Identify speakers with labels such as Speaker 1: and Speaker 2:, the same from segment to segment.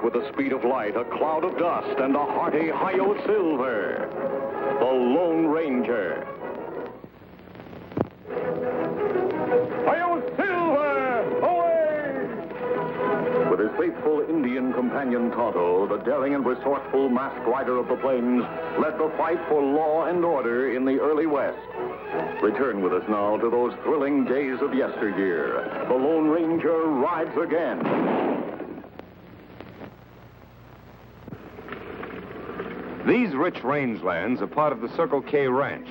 Speaker 1: with the speed of light, a cloud of dust, and a hearty Hi-Yo Silver, the Lone Ranger. Hi-Yo Silver, away! With his faithful Indian companion Tonto, the daring and resourceful masked rider of the plains led the fight for law and order in the early West. Return with us now to those thrilling days of yesteryear. The Lone Ranger rides again.
Speaker 2: These rich rangelands are part of the Circle K Ranch.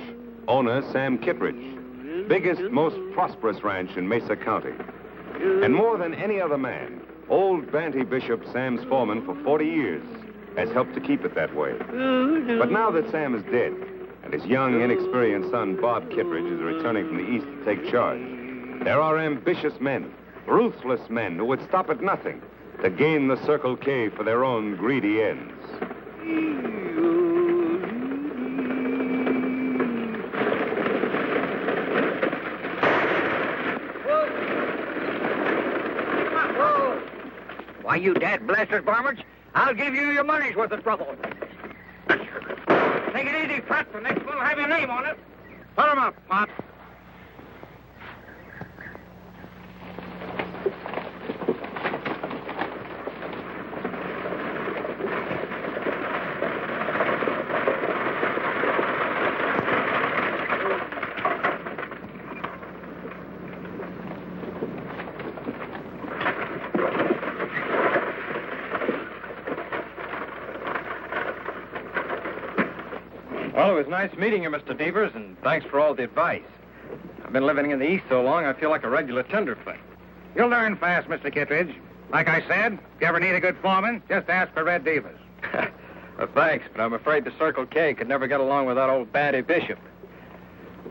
Speaker 2: Owner Sam Kittredge. Biggest, most prosperous ranch in Mesa County. And more than any other man, old Banty Bishop, Sam's foreman for 40 years, has helped to keep it that way. But now that Sam is dead, and his young, inexperienced son, Bob Kittredge, is returning from the east to take charge, there are ambitious men, ruthless men who would stop at nothing to gain the Circle K for their own greedy ends.
Speaker 3: Why, you dad-blasted varmints, I'll give you your money's worth of trouble. Take it easy, Pop. The next one will have your name on it. Put him up, Pop.
Speaker 4: Well, it was nice meeting you, Mr. Devers, and thanks for all the advice. I've been living in the East so long, I feel like a regular tenderfoot.
Speaker 3: You'll learn fast, Mr. Kittredge. Like I said, if you ever need a good foreman, just ask for Red Devers.
Speaker 4: Well, thanks, but I'm afraid the Circle K could never get along with that old Banty Bishop.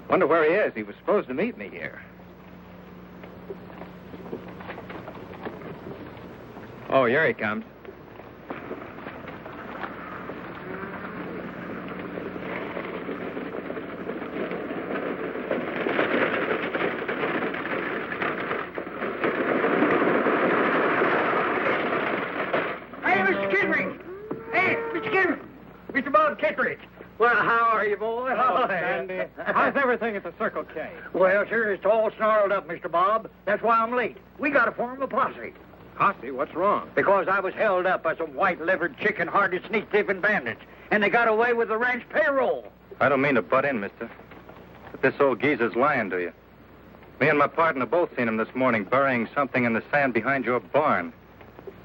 Speaker 4: Wonder where he is. He was supposed to meet me here. Oh, here he comes.
Speaker 3: Mr. Bob Kittredge. Well, how are you, boy?
Speaker 4: Hello, Sandy. How's everything at the Circle K?
Speaker 3: Well, sure, it's all snarled up, Mr. Bob. That's why I'm late. We got to form a posse.
Speaker 4: Posse? What's wrong?
Speaker 3: Because I was held up by some white-livered, chicken-hearted, sneak-thieving bandits, and they got away with the ranch payroll.
Speaker 4: I don't mean to butt in, mister, but this old geezer's lying to you. Me and my partner both seen him this morning burying something in the sand behind your barn.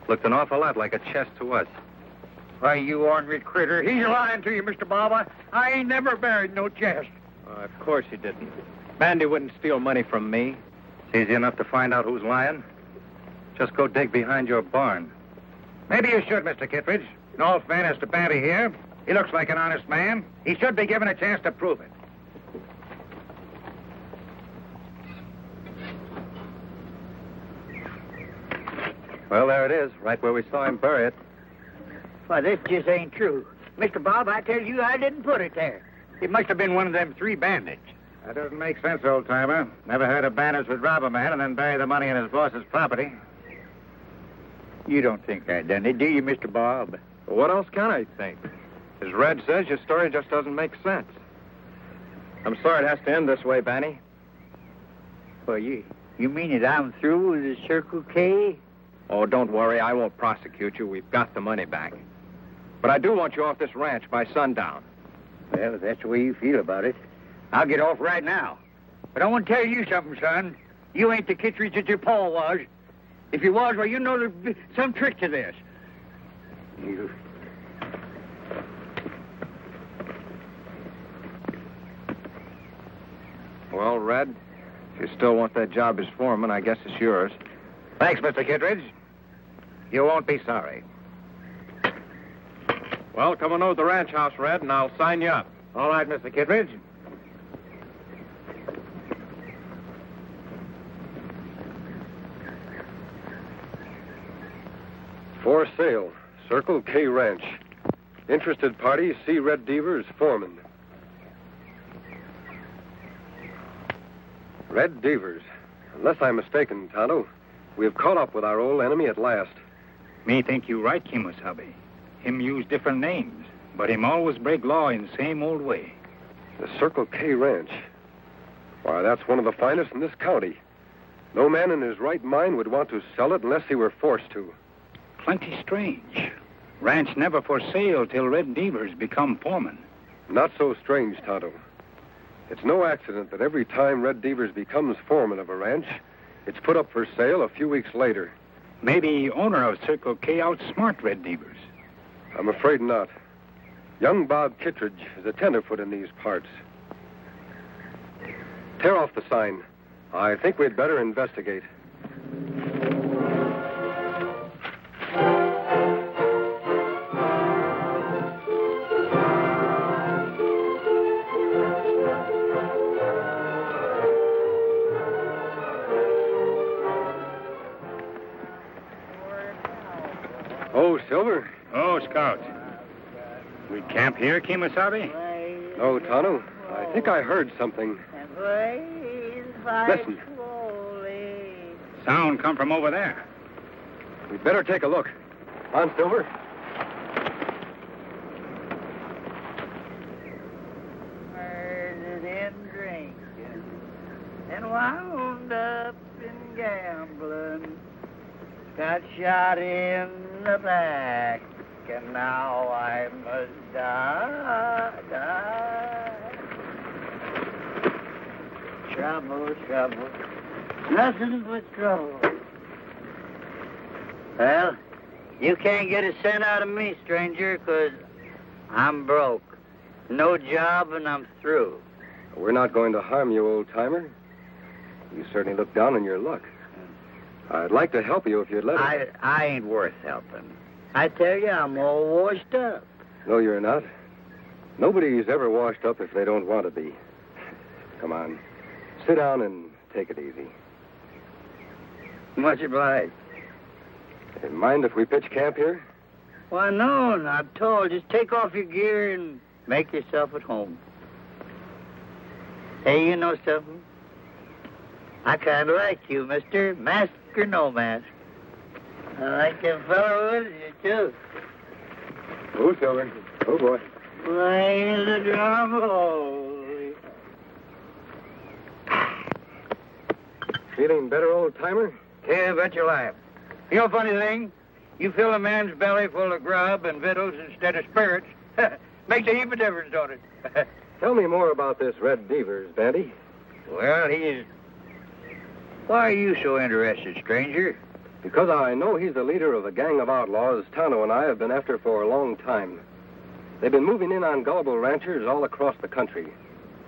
Speaker 4: Looked an awful lot like a chest to us.
Speaker 3: Why, you ornery critter, he's lying to you, Mr. Bob. I ain't never buried no chest.
Speaker 4: Of course he didn't. Bandy wouldn't steal money from me. It's easy enough to find out who's lying. Just go dig behind your barn.
Speaker 3: Maybe you should, Mr. Kittredge. In all fairness to Banty here, he looks like an honest man. He should be given a chance to prove it.
Speaker 4: Well, there it is, right where we saw him bury it.
Speaker 3: Why, this just ain't true. Mr. Bob, I tell you, I didn't put it there. It must have been one of them three bandits.
Speaker 5: That doesn't make sense, old-timer. Never heard of bandits would rob a man and then bury the money in his boss's property.
Speaker 3: You don't think I done it, do you, Mr. Bob?
Speaker 4: Well, what else can I think? As Red says, your story just doesn't make sense. I'm sorry it has to end this way, Banny.
Speaker 3: Well, you mean that I'm through with the Circle K?
Speaker 4: Oh, don't worry. I won't prosecute you. We've got the money back. But I do want you off this ranch by sundown.
Speaker 3: Well, if that's the way you feel about it, I'll get off right now. But I want to tell you something, son. You ain't the Kittredge that your pa was. If you was, well, you know there's some trick to this.
Speaker 4: Well, Red, if you still want that job as foreman, I guess it's yours.
Speaker 3: Thanks, Mr. Kittredge. You won't be sorry.
Speaker 4: Well, come on over to the ranch house, Red, and I'll sign you up.
Speaker 3: All right, Mr. Kittredge.
Speaker 6: For sale, Circle K Ranch. Interested parties, see Red Devers, foreman. Red Devers. Unless I'm mistaken, Tonto, we have caught up with our old enemy at last.
Speaker 3: Me think you right, Kimosabe. Him use different names, but him always break law in the same old way.
Speaker 6: The Circle K Ranch. Why, that's one of the finest in this county. No man in his right mind would want to sell it unless he were forced to.
Speaker 3: Plenty strange. Ranch never for sale till Red Devers become foreman.
Speaker 6: Not so strange, Tonto. It's no accident that every time Red Devers becomes foreman of a ranch, it's put up for sale a few weeks later.
Speaker 3: Maybe owner of Circle K outsmart Red Devers.
Speaker 6: I'm afraid not. Young Bob Kittredge is a tenderfoot in these parts. Tear off the sign. I think we'd better investigate. Oh, Silver?
Speaker 3: Oh, Scout. We camp here, Kimosabe?
Speaker 6: No, Tonto. I think I heard something. Listen.
Speaker 3: Sound come from over there.
Speaker 6: We'd better take a look. On, Silver.
Speaker 7: Murdered and drinking and wound up in gambling. Got shot in the back, and now I must die. Trouble. Nothing but trouble. Well, you can't get a cent out of me, stranger, 'cause I'm broke. No job, and I'm through.
Speaker 6: We're not going to harm you, old-timer. You certainly look down on your luck. I'd like to help you if you'd let us.
Speaker 7: I ain't worth helping. I tell you, I'm all washed up.
Speaker 6: No, you're not. Nobody's ever washed up if they don't want to be. Come on. Sit down and take it easy.
Speaker 7: Much obliged.
Speaker 6: Mind if we pitch camp here?
Speaker 7: Why, no, not at all. Just take off your gear and make yourself at home. Hey, you know something? I kind of like you, mister. Mask or no mask. I like them fellow with you, too.
Speaker 6: Oh, Silver. Oh, boy.
Speaker 7: Play the drum.
Speaker 6: Feeling better, old-timer?
Speaker 3: Yeah, bet your life. You know, funny thing, you fill a man's belly full of grub and victuals instead of spirits. Makes a heap of difference, don't it?
Speaker 6: Tell me more about this Red Devers, Bandy.
Speaker 3: Well, he's... Why are you so interested, stranger?
Speaker 6: Because I know he's the leader of a gang of outlaws Tonto and I have been after for a long time. They've been moving in on gullible ranchers all across the country,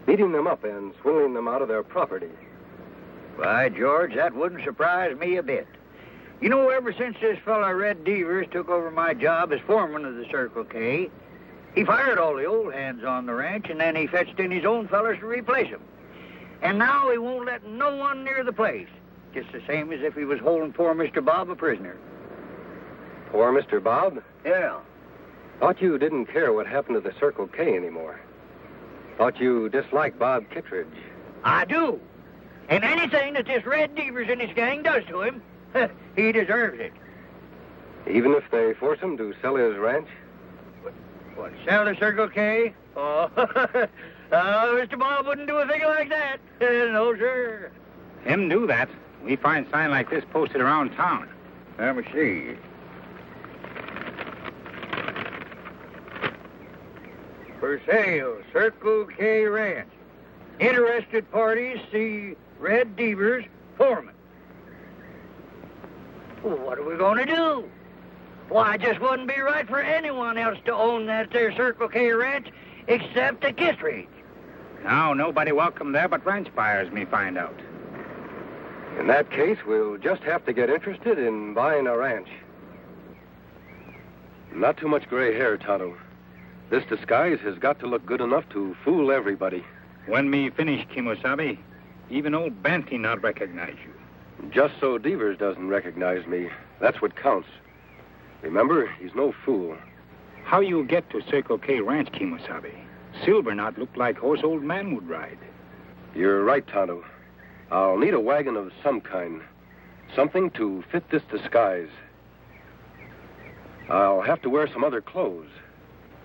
Speaker 6: beating them up and swindling them out of their property.
Speaker 3: Why, George, that wouldn't surprise me a bit. You know, ever since this fella Red Devers took over my job as foreman of the Circle K, he fired all the old hands on the ranch, and then he fetched in his own fellas to replace them. And now he won't let no one near the place, just the same as if he was holding poor Mr. Bob a prisoner.
Speaker 6: Poor Mr. Bob?
Speaker 3: Yeah.
Speaker 6: Thought you didn't care what happened to the Circle K anymore. Thought you disliked Bob Kittredge.
Speaker 3: I do. And anything that this Red Devers and his gang does to him, he deserves it.
Speaker 6: Even if they force him to sell his ranch?
Speaker 3: What, sell the Circle K? Oh, Mr. Bob wouldn't do a thing like that. No, sir.
Speaker 8: Him do that. We find sign like this posted around town.
Speaker 3: Let me see. For sale, Circle K Ranch. Interested parties see Red Devers, foreman. Well, what are we going to do? Why, it just wouldn't be right for anyone else to own that there Circle K Ranch except the Kittredge.
Speaker 8: Now, nobody welcome there but ranch buyers, me find out.
Speaker 6: In that case, we'll just have to get interested in buying a ranch. Not too much gray hair, Tonto. This disguise has got to look good enough to fool everybody.
Speaker 8: When me finish, Kimosabe, even old Banty not recognize you.
Speaker 6: Just so Devers doesn't recognize me. That's what counts. Remember, he's no fool.
Speaker 8: How you get to Circle K Ranch, Kimosabe? Silver not look like horse old man would ride.
Speaker 6: You're right, Tonto. I'll need a wagon of some kind. Something to fit this disguise. I'll have to wear some other clothes.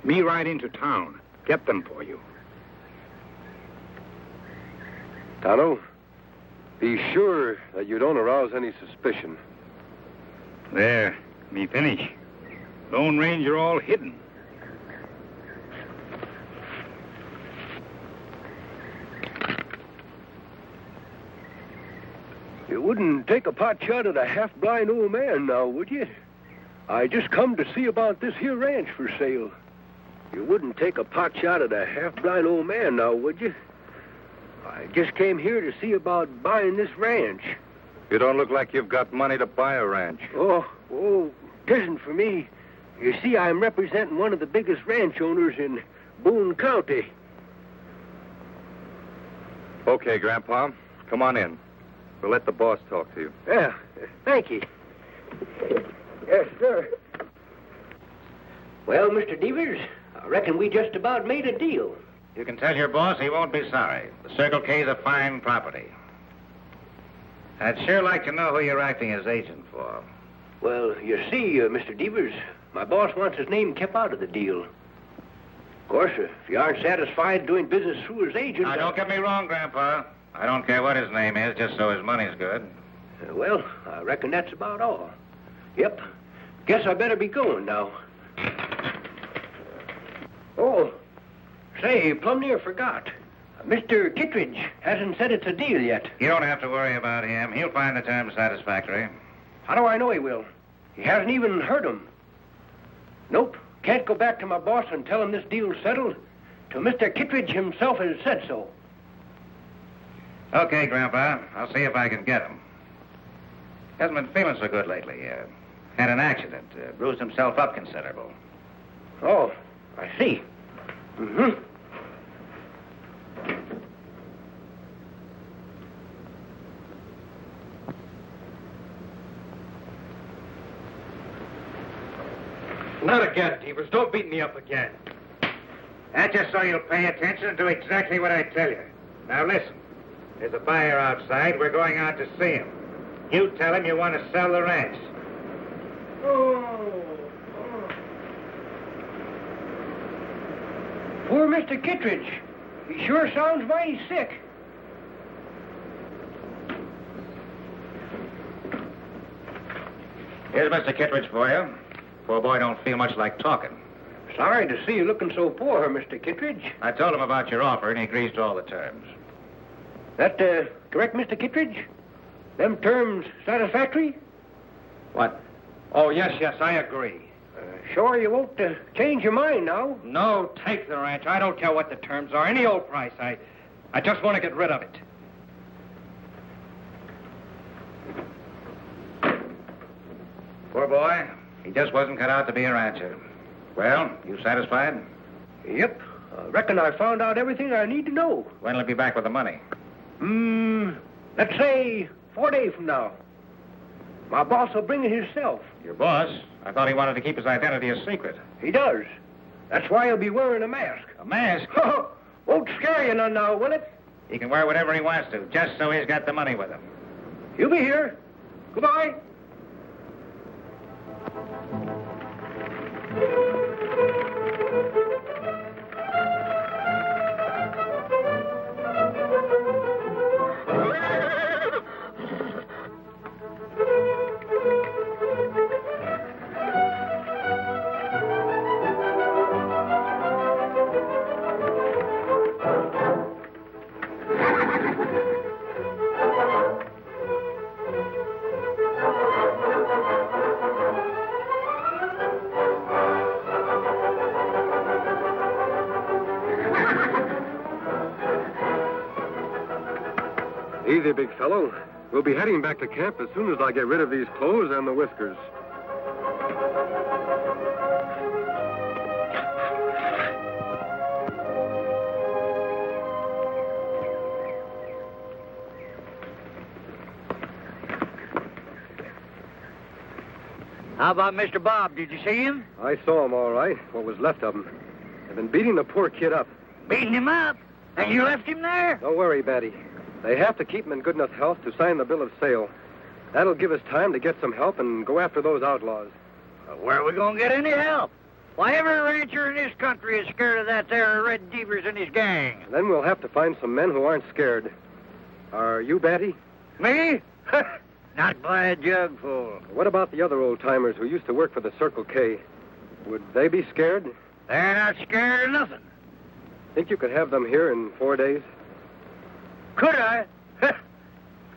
Speaker 8: Me ride into town. Get them for you.
Speaker 6: Tonto, be sure that you don't arouse any suspicion.
Speaker 8: There, me finish. Lone Ranger all hidden.
Speaker 9: You wouldn't take a pot shot at a half-blind old man now, would you? I just come to see about this here ranch for sale. You wouldn't take a pot shot at a half-blind old man now, would you? I just came here to see about buying this ranch.
Speaker 4: You don't look like you've got money to buy a ranch.
Speaker 9: Oh, 'tisn't for me. You see, I'm representing one of the biggest ranch owners in Boone County.
Speaker 4: Okay, Grandpa. Come on in. We'll let the boss talk to you.
Speaker 9: Yeah, thank you. Yes, sir. Well, Mr. Devers, I reckon we just about made a deal.
Speaker 5: You can tell your boss he won't be sorry. The Circle K's a fine property. I'd sure like to know who you're acting as agent for.
Speaker 9: Well, you see, Mr. Devers, my boss wants his name kept out of the deal. Of course, if you aren't satisfied doing business through his agent...
Speaker 5: Now, don't get me wrong, Grandpa. I don't care what his name is, just so his money's good.
Speaker 9: Well, I reckon that's about all. Yep. Guess I better be going now. Oh, say, plumb near forgot. Mr. Kittredge hasn't said it's a deal yet.
Speaker 5: You don't have to worry about him. He'll find the terms satisfactory.
Speaker 9: How do I know he will? He hasn't even heard 'em. Nope. Can't go back to my boss and tell him this deal's settled till Mr. Kittredge himself has said so.
Speaker 5: Okay, Grandpa. I'll see if I can get him. Hasn't been feeling so good lately. Had an accident. Bruised himself up considerable.
Speaker 9: Oh, I see. Mm-hmm.
Speaker 5: Not again, Devers. Don't beat me up again. That's just so you'll pay attention and do exactly what I tell you. Now listen. There's a buyer outside. We're going out to see him. You tell him you want to sell the ranch.
Speaker 9: Poor Mr. Kittredge. He sure sounds mighty sick.
Speaker 5: Here's Mr. Kittredge for you. Poor boy don't feel much like talking.
Speaker 9: Sorry to see you looking so poor, Mr. Kittredge.
Speaker 5: I told him about your offer, and he agrees to all the terms.
Speaker 9: That, correct, Mr. Kittredge? Them terms satisfactory?
Speaker 5: What? Oh, yes, I agree.
Speaker 9: Sure you won't change your mind now?
Speaker 10: No, take the ranch. I don't care what the terms are. Any old price. I just want to get rid of it.
Speaker 5: Poor boy. He just wasn't cut out to be a rancher. Well, you satisfied?
Speaker 9: Yep. I reckon I found out everything I need to know.
Speaker 5: When'll he be back with the money?
Speaker 9: Let's say 4 days from now. My boss will bring it himself.
Speaker 5: Your boss? I thought he wanted to keep his identity a secret.
Speaker 9: He does. That's why he'll be wearing a mask.
Speaker 5: A mask?
Speaker 9: Won't scare you none now, will it?
Speaker 5: He can wear whatever he wants to, just so he's got the money with him.
Speaker 9: He'll be here. Goodbye.
Speaker 6: Easy, big fellow. We'll be heading back to camp as soon as I get rid of these clothes and the whiskers.
Speaker 3: How about Mr. Bob? Did you see him?
Speaker 6: I saw him all right, what was left of him. They've been beating the poor kid up.
Speaker 3: Beating him up? And you left him there?
Speaker 6: Don't worry, Betty. They have to keep him in good enough health to sign the bill of sale. That'll give us time to get some help and go after those outlaws.
Speaker 3: Where are we going to get any help? Why, every rancher in this country is scared of that there Red Devers and his gang.
Speaker 6: Then we'll have to find some men who aren't scared. Are you Batty?
Speaker 3: Me? Not by a jugful.
Speaker 6: What about the other old-timers who used to work for the Circle K? Would they be scared?
Speaker 3: They're not scared of nothing.
Speaker 6: Think you could have them here in 4 days?
Speaker 3: Could I?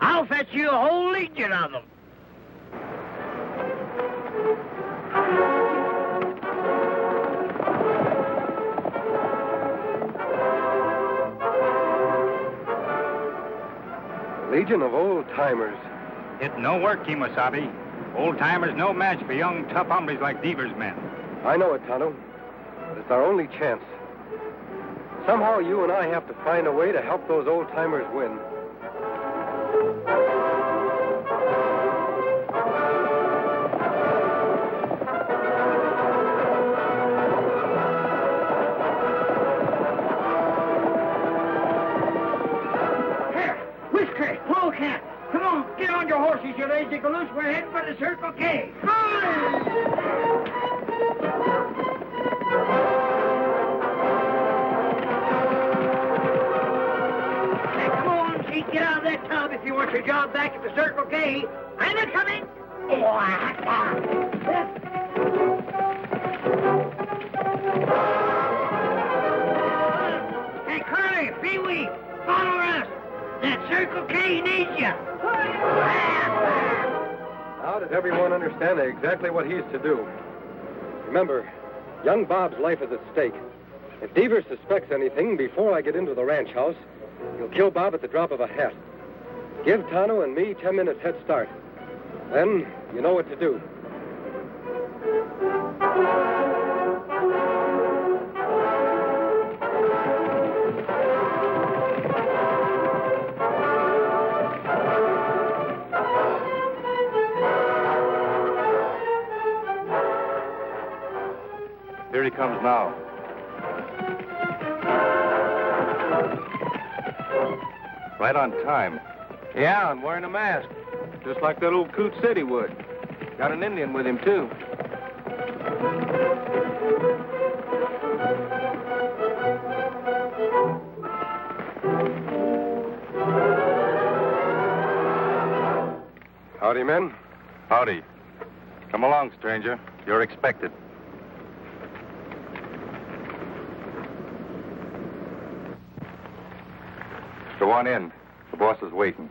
Speaker 3: I'll fetch you a whole legion of them.
Speaker 6: Legion of old-timers.
Speaker 8: It no work, Kemosabe. Old-timers no match for young, tough hombres like Devers' men.
Speaker 6: I know it, Tonto. But it's our only chance. Somehow you and I have to find a way to help those old-timers win.
Speaker 3: Whiskey, Polecat, come on, get on your horses, you lazy galoose. We're heading for the Circle K. Hey, come on, Chief, get out of that tub if you want your job back at the Circle K. And they're coming. Hey, Curly, Pee-wee, follow us. That Circle K needs you.
Speaker 6: Now does everyone understand exactly what he's to do? Remember, young Bob's life is at stake. If Devers suspects anything before I get into the ranch house, he'll kill Bob at the drop of a hat. Give Tonto and me 10 minutes head start. Then you know what to do.
Speaker 4: Here he comes now. Right on time.
Speaker 11: Yeah, I'm wearing a mask. Just like that old coot said he would. Got an Indian with him, too.
Speaker 6: Howdy, men.
Speaker 4: Howdy. Come along, stranger. You're expected. Go on in. The boss is waiting.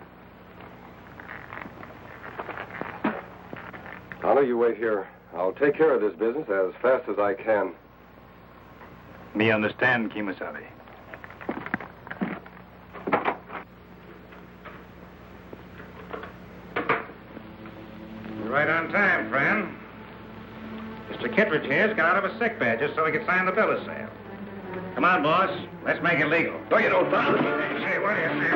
Speaker 6: Tonto, you wait here. I'll take care of this business as fast as I can.
Speaker 8: Me understand, Kemosabe.
Speaker 5: You're right on time, friend. Mr. Kittredge here's got out of a sick bed just so he could sign the bill of sale. Come on, boss. Let's make it legal.
Speaker 9: No, you don't, Tonto.
Speaker 5: Say, what is this?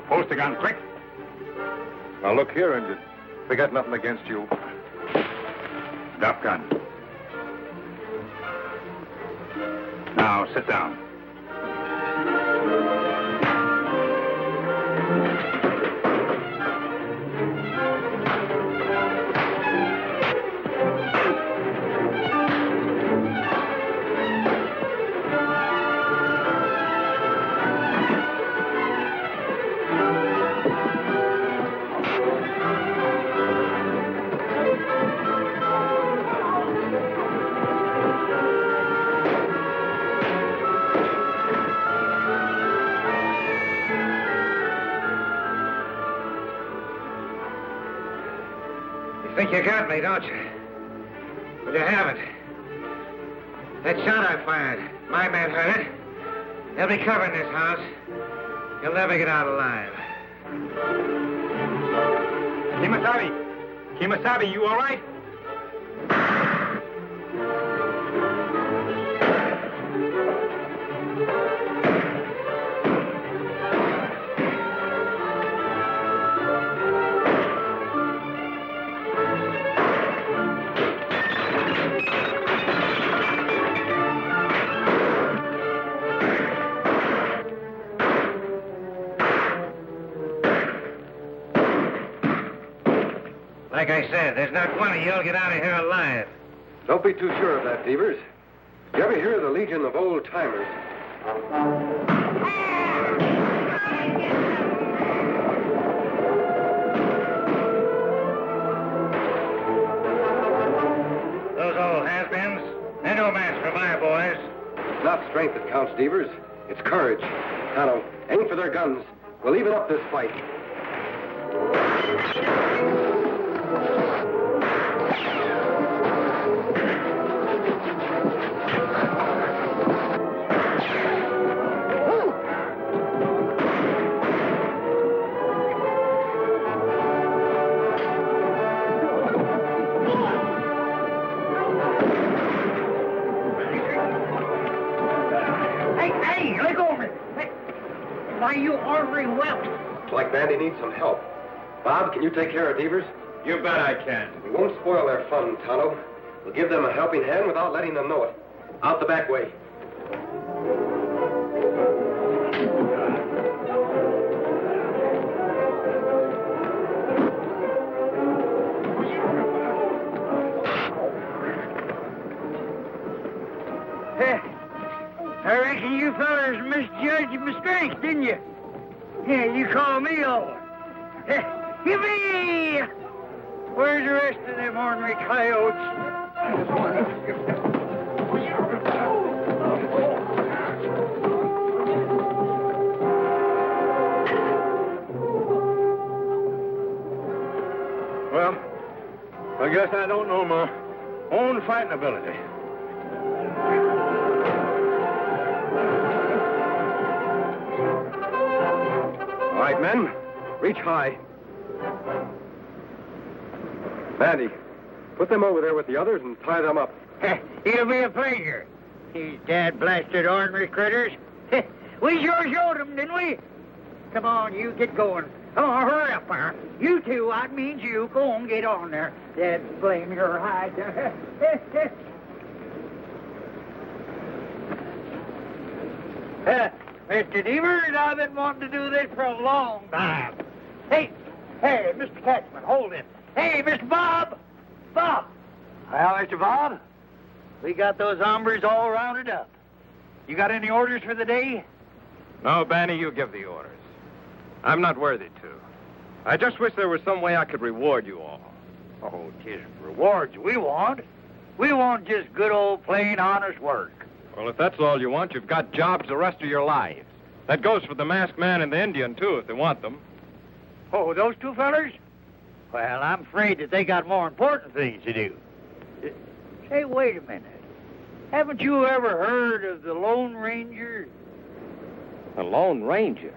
Speaker 8: Post the gun, quick.
Speaker 4: Now, look here, Injun. We got nothing against you.
Speaker 8: Drop gun. Now, sit down.
Speaker 5: Think you got me, don't you? But you haven't. That shot I fired, my man heard it. They'll be covering this house. You'll never get out alive.
Speaker 8: Kemosabe! Kemosabe, you all right?
Speaker 5: Like I said, there's not one of you'll get out of here alive.
Speaker 6: Don't be too sure of that, Devers. You ever hear of the Legion of Old Timers?
Speaker 5: Those old has-beens, they're no match for my boys.
Speaker 6: It's not strength that counts, Devers. It's courage. Tonto, aim for their guns. We'll even up this fight.
Speaker 3: Hey, let go of me. Hey, why, you ornery whelp.
Speaker 6: Looks like Bandy needs some help. Bob, can you take care of Devers?
Speaker 10: You bet I can.
Speaker 6: We won't spoil their fun, Tonto. We'll give them a helping hand without letting them know it. Out the back way.
Speaker 3: I reckon you fellas misjudged my strength, didn't you? Yeah, you called me over. Yippee! Where's the rest of them ornery coyotes?
Speaker 11: Well, I guess I don't know my own fighting ability.
Speaker 6: All right, men. Reach high. Bandy, put them over there with the others and tie them up.
Speaker 3: It'll be a pleasure. These dad-blasted ornery critters. We sure showed them, didn't we? Come on, you get going. Oh, hurry up there. You two, that means you. Go on, get on there. Dad, blame your hide. Mr. Devers, I've been wanting to do this for a long time. Hey, Mr. Catchman, hold it. Hey, Mr. Bob! Bob! Well, Mr. Bob, we got those hombres all rounded up. You got any orders for the day?
Speaker 11: No, Banny, you give the orders. I'm not worthy to. I just wish there was some way I could reward you all.
Speaker 3: Oh, 'tis rewards we want. We want just good old plain honest work.
Speaker 11: Well, if that's all you want, you've got jobs the rest of your lives. That goes for the masked man and the Indian, too, if they want them.
Speaker 3: Oh, those two fellers? Well, I'm afraid that they got more important things to do. Say, wait a minute. Haven't you ever heard of the Lone Ranger?
Speaker 11: The Lone Ranger?